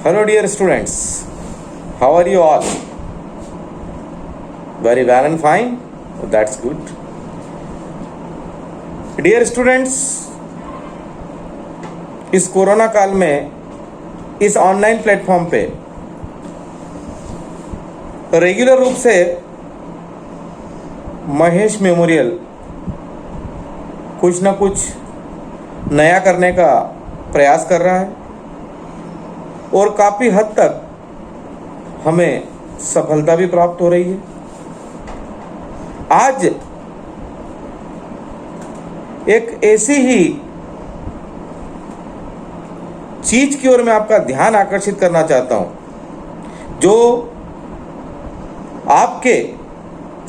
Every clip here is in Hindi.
Hello dear students, how are you all? Very well and fine? Oh, that's good. Dear students, इस कोरोना काल में इस ऑनलाइन प्लेटफॉर्म पे रेगुलर रूप से महेश मेमोरियल कुछ ना कुछ नया करने का प्रयास कर रहा है और काफ़ी हद तक हमें सफलता भी प्राप्त हो रही है। आज एक ऐसी ही चीज की ओर मैं आपका ध्यान आकर्षित करना चाहता हूं जो आपके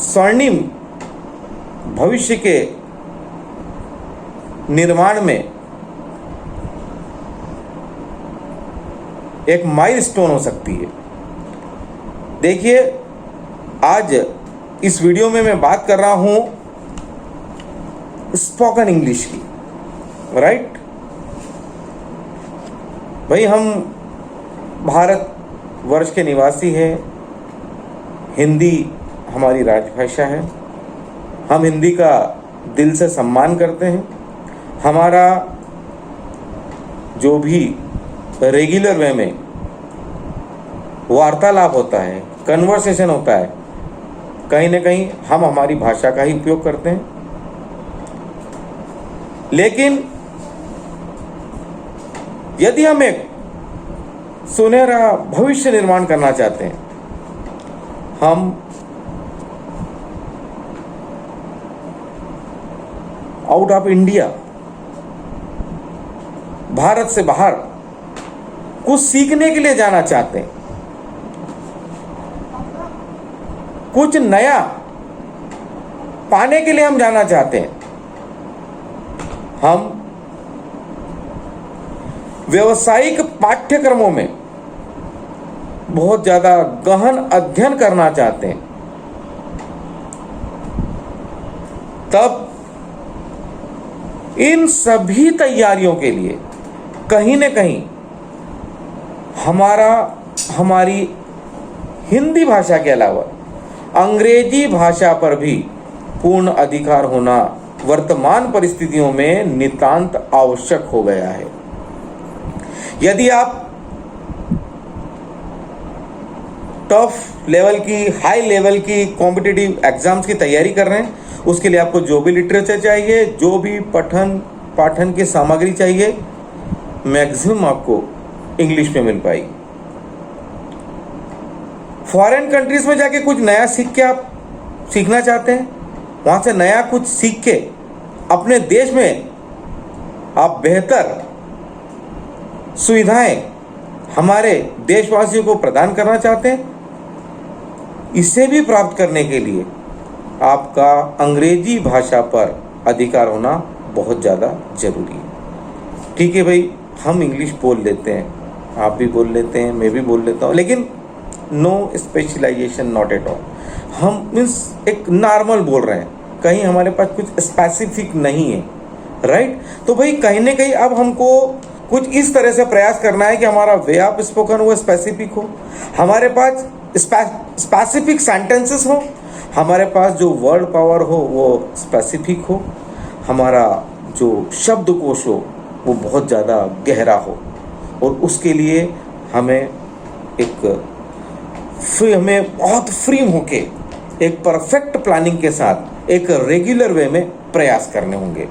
स्वर्णिम भविष्य के निर्माण में एक माइलस्टोन हो सकती है। देखिए, आज इस वीडियो में मैं बात कर रहा हूं स्पोकन इंग्लिश की, राइट भाई। हम भारत वर्ष के निवासी हैं, हिंदी हमारी राजभाषा है, हम हिंदी का दिल से सम्मान करते हैं। हमारा जो भी रेगुलर वे में वार्तालाप होता है, कन्वर्सेशन होता है, कहीं ना कहीं हम हमारी भाषा का ही उपयोग करते हैं। लेकिन यदि हम एक सुनहरा भविष्य निर्माण करना चाहते हैं, हम आउट ऑफ इंडिया, भारत से बाहर कुछ सीखने के लिए जाना चाहते हैं, कुछ नया पाने के लिए हम जाना चाहते हैं, हम व्यावसायिक पाठ्यक्रमों में बहुत ज़्यादा गहन अध्ययन करना चाहते हैं, तब इन सभी तैयारियों के लिए कहीं न कहीं हमारी हिंदी भाषा के अलावा अंग्रेजी भाषा पर भी पूर्ण अधिकार होना वर्तमान परिस्थितियों में नितांत आवश्यक हो गया है। यदि आप टफ लेवल की, हाई लेवल की कॉम्पिटिटिव एग्जाम्स की तैयारी कर रहे हैं, उसके लिए आपको जो भी लिटरेचर चाहिए, जो भी पाठन की सामग्री चाहिए, मैक्सिमम आपको इंग्लिश में मिल पाएगी। फॉरेन कंट्रीज में जाके कुछ नया सीख के आप सीखना चाहते हैं, वहाँ से नया कुछ सीख के अपने देश में आप बेहतर सुविधाएं हमारे देशवासियों को प्रदान करना चाहते हैं, इसे भी प्राप्त करने के लिए आपका अंग्रेजी भाषा पर अधिकार होना बहुत ज़्यादा ज़रूरी है। ठीक है भाई, हम इंग्लिश बोल लेते हैं, आप भी बोल लेते हैं, मैं भी बोल लेता हूँ, लेकिन no specialisation, not at all. हम मीन्स एक नॉर्मल बोल रहे हैं, कहीं हमारे पास कुछ स्पेसिफिक नहीं है, राइट। तो भाई कहीं ना कहीं अब हमको कुछ इस तरह से प्रयास करना है कि हमारा वे ऑफ स्पोकन वो स्पेसिफिक हो, हमारे पास स्पेसिफिक सेंटेंसेस हो, हमारे पास जो वर्ड पावर हो वो स्पेसिफिक हो, हमारा जो शब्दकोश हो वो बहुत ज़्यादा गहरा हो, और उसके लिए हमें बहुत फ्री होके एक परफेक्ट प्लानिंग के साथ एक रेगुलर वे में प्रयास करने होंगे।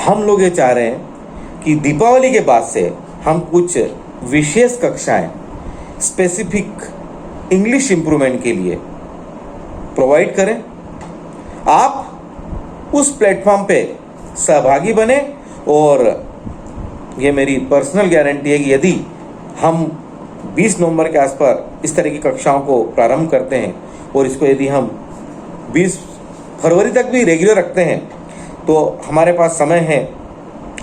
हम लोग ये चाह रहे हैं कि दीपावली के बाद से हम कुछ विशेष कक्षाएं स्पेसिफिक इंग्लिश इम्प्रूवमेंट के लिए प्रोवाइड करें। आप उस प्लेटफॉर्म पे सहभागी बने, और ये मेरी पर्सनल गारंटी है कि यदि हम 20 नवंबर के आसपास इस तरह की कक्षाओं को प्रारंभ करते हैं और इसको यदि हम 20 फरवरी तक भी रेगुलर रखते हैं, तो हमारे पास समय है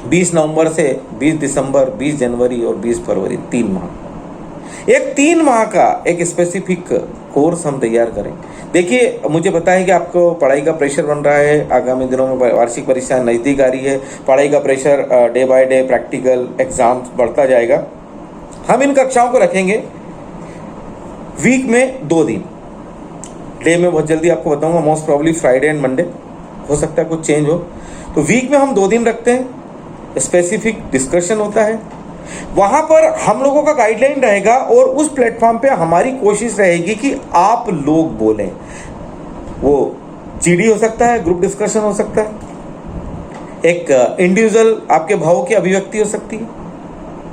20 नवंबर से 20 दिसंबर, 20 जनवरी और 20 फरवरी, 3 माह। एक 3 माह का एक स्पेसिफिक कोर्स हम तैयार करें। देखिए, मुझे पता है कि आपको पढ़ाई का प्रेशर बन रहा है, आगामी दिनों में वार्षिक परीक्षा नज़दीक आ रही है, पढ़ाई का pressure day by day, practical exams बढ़ता जाएगा। हम इन कक्षाओं को रखेंगे वीक में 2 दिन। डे में बहुत जल्दी आपको बताऊंगा, most probably Friday and Monday, हो सकता है कुछ चेंज हो। तो वीक में हम 2 दिन रखते हैं, स्पेसिफिक डिस्कशन होता है। वहां पर हम लोगों का गाइडलाइन रहेगा और उस प्लेटफॉर्म पे हमारी कोशिश रहेगी कि आप लोग बोलें। वो जीडी हो सकता है, ग्रुप डिस्कशन हो सकता है, एक इंडिविजुअल आपके भावों की अभिव्यक्ति हो सकती है,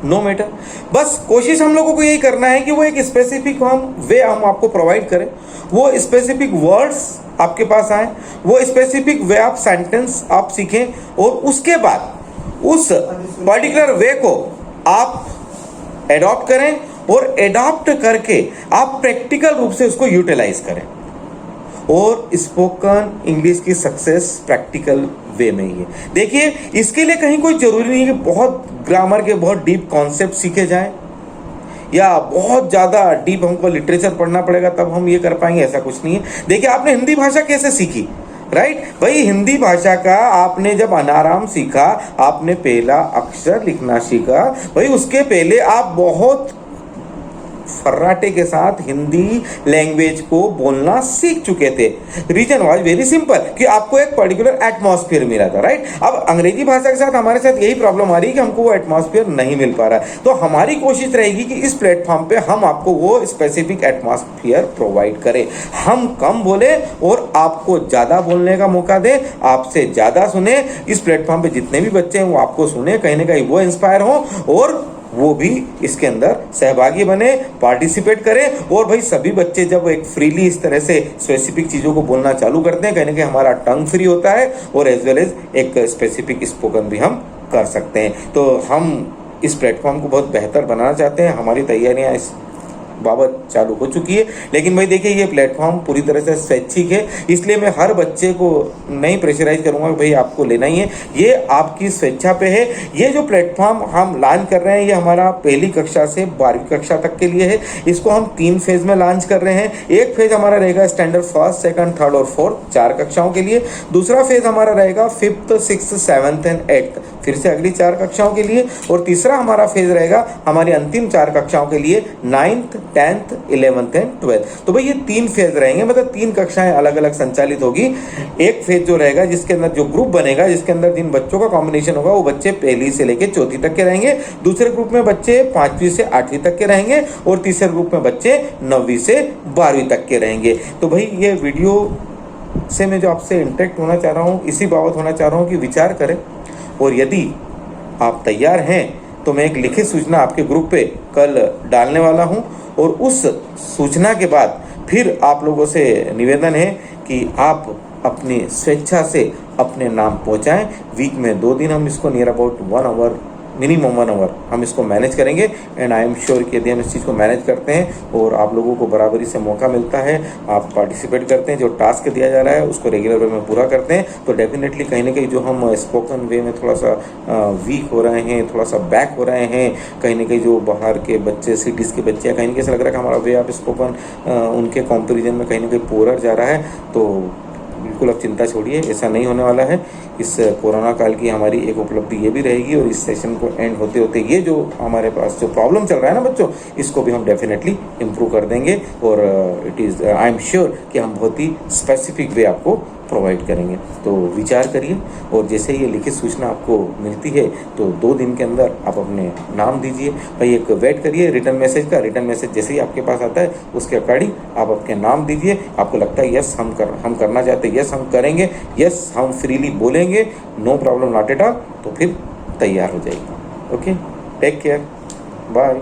नो मैटर। बस कोशिश हम लोगों को यही करना है कि वो एक स्पेसिफिक वे हम आपको प्रोवाइड करें, वो स्पेसिफिक वर्ड्स आपके पास आए, वो स्पेसिफिक वे ऑफ सेंटेंस आप सीखें, और उसके बाद उस पर्टिकुलर वे को आप एडॉप्ट करें और एडॉप्ट करके आप प्रैक्टिकल रूप से उसको यूटिलाइज करें। और स्पोकन इंग्लिश की सक्सेस प्रैक्टिकल वे में ही है। देखिए, इसके लिए कहीं कोई जरूरी नहीं है कि बहुत ग्रामर के बहुत डीप कॉन्सेप्ट सीखे जाएं या बहुत ज़्यादा डीप हमको लिटरेचर पढ़ना पड़ेगा तब हम ये कर पाएंगे, ऐसा कुछ नहीं है। देखिए, आपने हिंदी भाषा कैसे सीखी, राइट भाई? हिंदी भाषा का आपने जब अनाराम सीखा, आपने पहला अक्षर लिखना सीखा भाई, उसके पहले आप बहुत फर्राटे के साथ हिंदी लैंग्वेज को बोलना सीख चुके थे। रीजन वाज वेरी सिंपल कि आपको एक पर्टिकुलर एटमॉस्फेयर मिला था, राइट? अब अंग्रेजी भाषा के साथ हमारे साथ यही प्रॉब्लम आ रही है कि हमको वो एटमॉस्फेयर नहीं मिल पा रहा है। तो हमारी कोशिश रहेगी कि इस प्लेटफॉर्म पे हम आपको वो स्पेसिफिक एटमॉस्फेयर प्रोवाइड करें। हम कम बोले और आपको ज़्यादा बोलने का मौका दें, आपसे ज़्यादा सुने। इस प्लेटफॉर्म पे जितने भी बच्चे हैं वो आपको सुने, कहीं ना कहीं वो इंस्पायर हों और वो भी इसके अंदर सहभागी बने, पार्टिसिपेट करें। और भाई सभी बच्चे जब एक फ्रीली इस तरह से स्पेसिफिक चीज़ों को बोलना चालू करते हैं, कहीं ना कहीं हमारा टंग फ्री होता है और एज वेल एज एक स्पेसिफिक स्पोकन भी हम कर सकते हैं। तो हम इस प्लेटफॉर्म को बहुत बेहतर बनाना चाहते हैं। हमारी तैयारियां इस बाबत चालू हो चुकी है। लेकिन भाई देखिए, ये प्लेटफॉर्म पूरी तरह से स्वैच्छिक है, इसलिए मैं हर बच्चे को नहीं प्रेशराइज करूंगा कि भाई आपको लेना ही है। ये आपकी स्वेच्छा पे है। ये जो प्लेटफॉर्म हम लॉन्च कर रहे हैं, ये हमारा पहली कक्षा से 12वीं कक्षा तक के लिए है। इसको हम 3 फेज में लॉन्च कर रहे हैं। एक फेज हमारा रहेगा स्टैंडर्ड 1st, 2nd, 3rd और 4th 4 कक्षाओं के लिए। दूसरा फेज हमारा रहेगा 5th, 6th, 7th and 8th, फिर से अगली 4 कक्षाओं के लिए। और तीसरा हमारा फेज रहेगा हमारी अंतिम 4 कक्षाओं के लिए, 9th, 10th, 11th and 12th। तो भाई ये 3 फेज रहेंगे, मतलब 3 कक्षाएं अलग अलग संचालित होगी। एक फेज जो रहेगा जिसके अंदर जो ग्रुप बनेगा, जिसके अंदर जिन बच्चों का कॉम्बिनेशन होगा वो बच्चे 1ली से लेकर 4थी तक के रहेंगे। दूसरे ग्रुप में बच्चे 5वीं से 8वीं तक के रहेंगे और तीसरे ग्रुप में बच्चे 9वीं से 12वीं तक के रहेंगे। तो भाई ये वीडियो से मैं जो आपसे इंटरेक्ट होना चाह रहा हूँ, इसी बाबत होना चाह रहा हूँ कि विचार करें। और यदि आप तैयार हैं तो मैं एक लिखित सूचना आपके ग्रुप पे कल डालने वाला हूं और उस सूचना के बाद फिर आप लोगों से निवेदन है कि आप अपनी स्वेच्छा से अपने नाम पहुंचाएं। वीक में 2 दिन हम इसको near about 1 hour, minimum 1 hour हम इसको मैनेज करेंगे। एंड आई एम श्योर कि यदि हम इस चीज़ को मैनेज करते हैं और आप लोगों को बराबरी से मौका मिलता है, आप पार्टिसिपेट करते हैं, जो टास्क दिया जा रहा है उसको रेगुलर वे में पूरा करते हैं, तो डेफिनेटली कहीं ना कहीं जो हम स्पोकन वे में थोड़ा सा वीक हो रहे हैं, थोड़ा सा बैक हो रहे हैं, कहीं ना कहीं जो बाहर के बच्चे, सिटीज़ के बच्चे, कहीं ना कहीं ऐसा लग रहा है कि हमारा वे ऑफ स्पोकन उनके कंपेरिजन में कहीं ना कहीं पोरर जा रहा है। तो बिल्कुल अब चिंता छोड़िए, ऐसा नहीं होने वाला है। इस कोरोना काल की हमारी एक उपलब्धि ये भी रहेगी और इस सेशन को एंड होते होते ये जो हमारे पास जो प्रॉब्लम चल रहा है ना बच्चों, इसको भी हम डेफिनेटली इम्प्रूव कर देंगे और it is I am sure कि हम बहुत ही स्पेसिफिक वे आपको प्रोवाइड करेंगे। तो विचार करिए और जैसे ये लिखित सूचना आपको मिलती है तो 2 दिन के अंदर आप अपने नाम दीजिए। भाई एक वेट करिए रिटर्न मैसेज का। रिटर्न मैसेज जैसे ही आपके पास आता है उसके अकॉर्डिंग आप अपने नाम दीजिए। आपको लगता है यस हम करना चाहते हैं, यस हम करेंगे, यस हम फ्रीली बोलेंगे, no problem not at all, तो फिर तैयार हो जाइए। Okay, take care, bye.